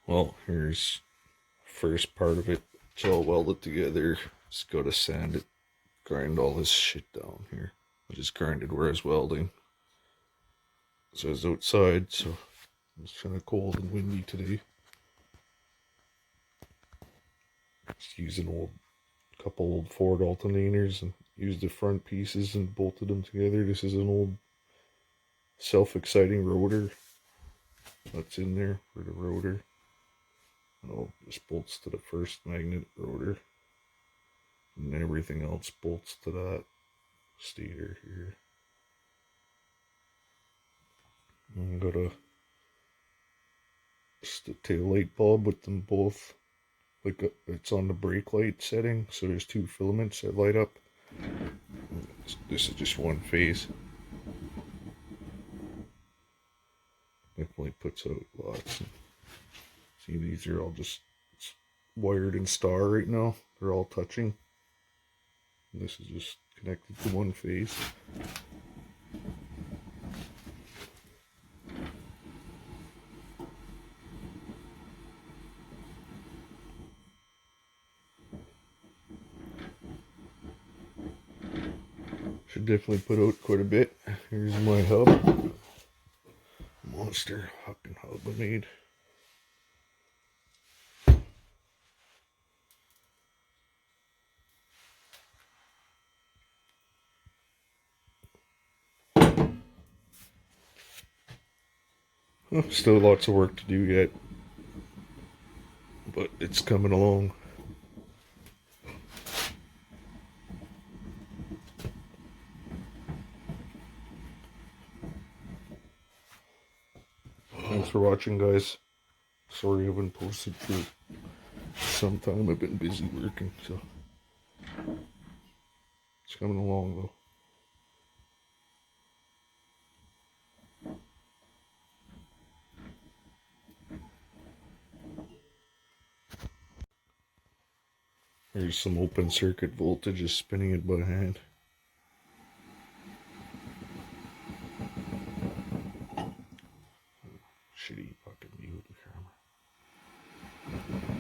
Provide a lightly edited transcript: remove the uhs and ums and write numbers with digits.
Well, here's first part of it. It's all welded together. Just gotta sand it, grind all this shit down here. I just grinded where I was welding. So I was outside, so it's kind of cold and windy today. Just used an couple old Ford alternators and used the front pieces and bolted them together. This is an old self-exciting rotor that's in there for the rotor. Oh, this bolts to the first magnet rotor, and everything else bolts to that stator here. And got just a tail light bulb with them both, like it's on the brake light setting, so there's two filaments that light up. This is just one phase. Definitely puts out lots. See, these are all just wired in star right now. They're all touching. And this is just connected to one phase. Should definitely put out quite a bit. Here's my hub. Monster fucking hub I made. Still lots of work to do yet, but it's coming along. Thanks for watching, guys. Sorry I haven't posted for some time. I've been busy working, so it's coming along though. Here's some open circuit voltages, spinning it by hand. Shitty fucking view of the camera.